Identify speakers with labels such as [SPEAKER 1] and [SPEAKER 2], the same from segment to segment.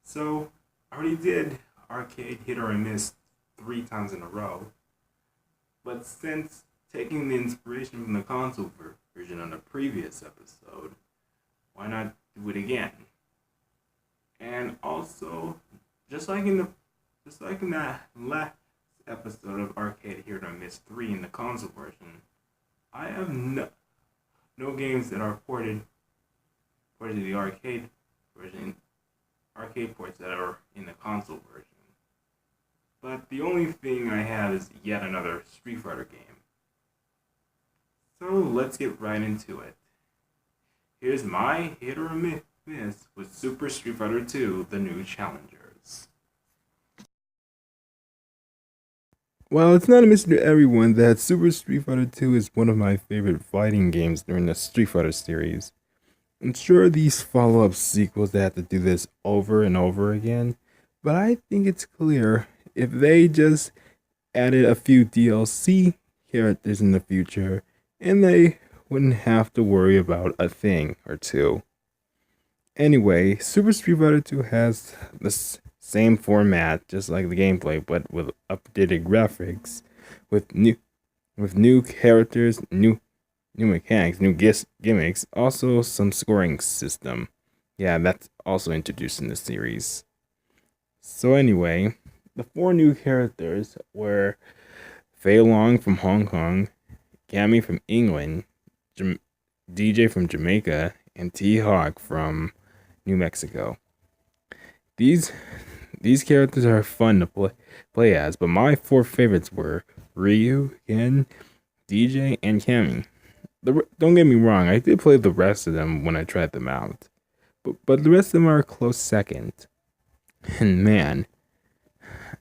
[SPEAKER 1] So, I already did arcade hit or miss 3 times in a row, but since taking the inspiration from the console version on the previous episode, why not do it again? And also, just like in the just like in that last episode of Arcade Hit or Miss 3 in the console version, I have no games that are ported to the version arcade ports that are in the console version. But the only thing I have is yet another Street Fighter game. So let's get right into it. Here's my hit or miss with Super Street Fighter 2, The New Challengers. Well, it's not a mystery to everyone that Super Street Fighter 2 is one of my favorite fighting games during the Street Fighter series. I'm sure these follow-up sequels that have to do this over and over again, but I think it's clear if they just added a few DLC characters in the future, and they wouldn't have to worry about a thing or two. Anyway, Super Street Fighter 2 has the same format, just like the gameplay, but with updated graphics, with new characters, new mechanics, new gimmicks, also some scoring system. Yeah, that's also introduced in the series. So anyway, the four new characters were Fei Long from Hong Kong, Cammy from England, DJ from Jamaica, and T-Hawk from New Mexico. These these characters are fun to play as, but my four favorites were Ryu, Ken, DJ, and Cammy. Don't get me wrong, I did play the rest of them when I tried them out, but the rest of them are a close second. And man,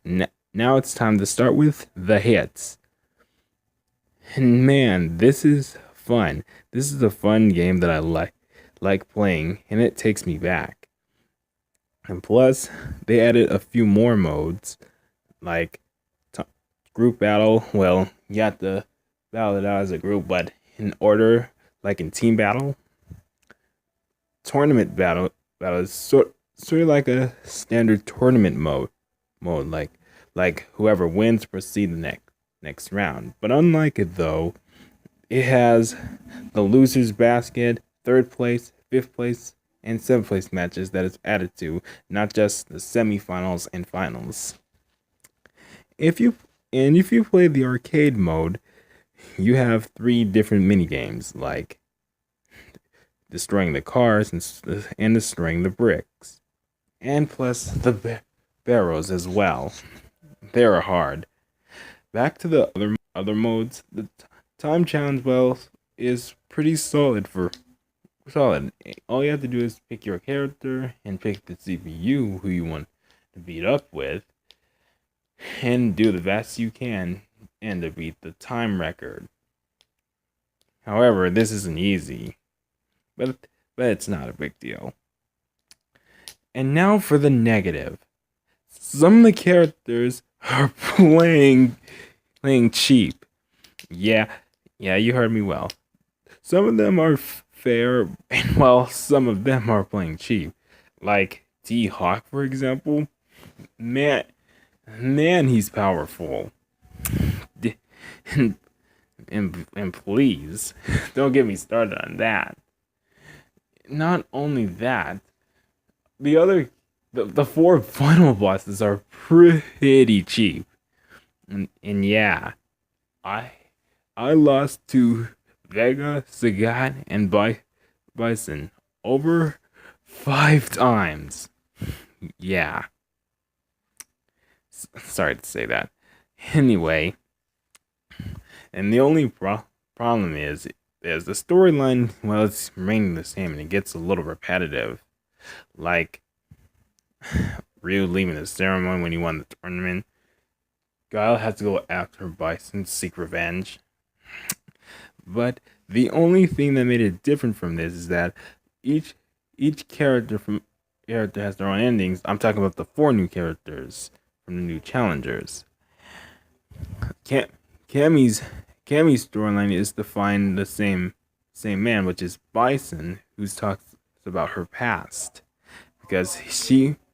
[SPEAKER 1] now it's time to start with the hits. And man, this is fun. This is a fun game that I like playing, and it takes me back. And plus, they added a few more modes, like group battle. Well, you have to battle it out as a group, but in order, like in team battle. Tournament battle is sort of like a standard tournament mode, like whoever wins proceed the next round. But unlike it though, it has the losers basket, third place, fifth place, and seventh place matches that is added to, not just the semifinals and finals. If you play the arcade mode, you have three different mini games like destroying the cars and destroying the bricks, and plus the barrels as well. They're hard. Back to the other modes. The time challenge is pretty solid. All you have to do is pick your character and pick the CPU who you want to beat up with, and do the best you can and to beat the time record. However, this isn't easy, but it's not a big deal. And now for the negative. Some of the characters are playing cheap. Yeah, you heard me well. Some of them are fair, and while some of them are playing cheap. Like T-Hawk, for example. Man, he's powerful. And please, don't get me started on that. Not only that, the four final bosses are pretty cheap. And yeah, I lost to Vega, Sagat, and Bison over 5 times. Yeah. Sorry to say that. Anyway, and the only problem is the storyline, well, it's remaining the same and it gets a little repetitive. Like Ryu leaving the ceremony when he won the tournament. Guile has to go after Bison to seek revenge. But the only thing that made it different from this is that each character has their own endings. I'm talking about the four new characters from the new challengers. Cammy's storyline is to find the same man, which is Bison, who talks about her past, because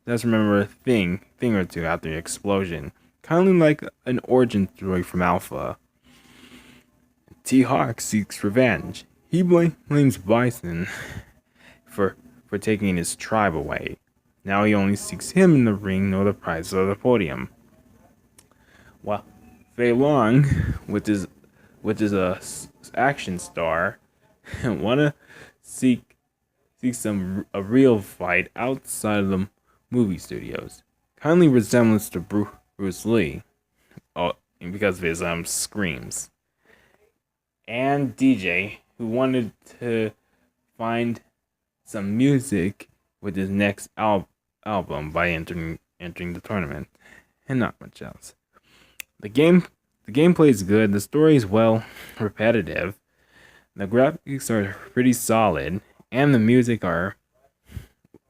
[SPEAKER 1] does remember a thing or two after the explosion, kind of like an origin story from Alpha. T-Hawk seeks revenge. He blames Bison for taking his tribe away. Now he only seeks him in the ring, nor the prize or the podium. Well, Fei Long, which is a action star, wanna seek a real fight outside of the movie studios. Kindly resemblance to Bruce Lee, because of his screams. And DJ, who wanted to find some music with his next album by entering the tournament, and not much else. The gameplay is good. The story is repetitive. The graphics are pretty solid, and the music are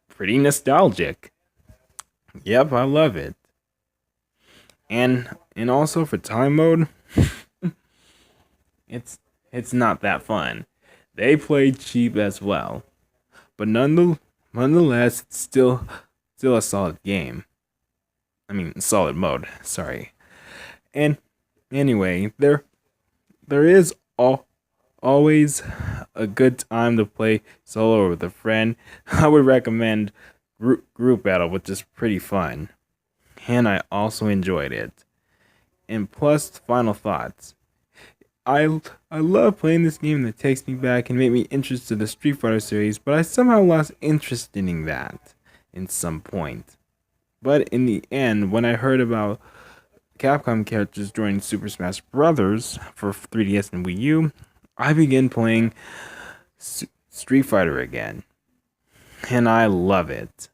[SPEAKER 1] pretty nostalgic. Yep, I love it. And also for time mode, it's not that fun. They play cheap as well, but nonetheless, it's still a solid game. I mean, solid mode. Sorry. And anyway, there is always a good time to play solo or with a friend. I would recommend group battle, which is pretty fun, and I also enjoyed it. And plus, final thoughts. I love playing this game that takes me back and made me interested in the Street Fighter series, but I somehow lost interest in that in some point. But in the end, when I heard about Capcom characters joining Super Smash Bros. For 3DS and Wii U, I began playing Street Fighter again, and I love it.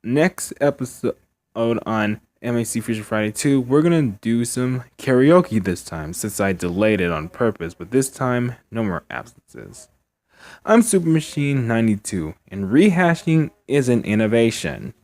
[SPEAKER 1] Next episode on M.A.C. Future Friday 2, we're gonna do some karaoke this time, since I delayed it on purpose, but this time, no more absences. I'm Super Machine 92, and rehashing is an innovation.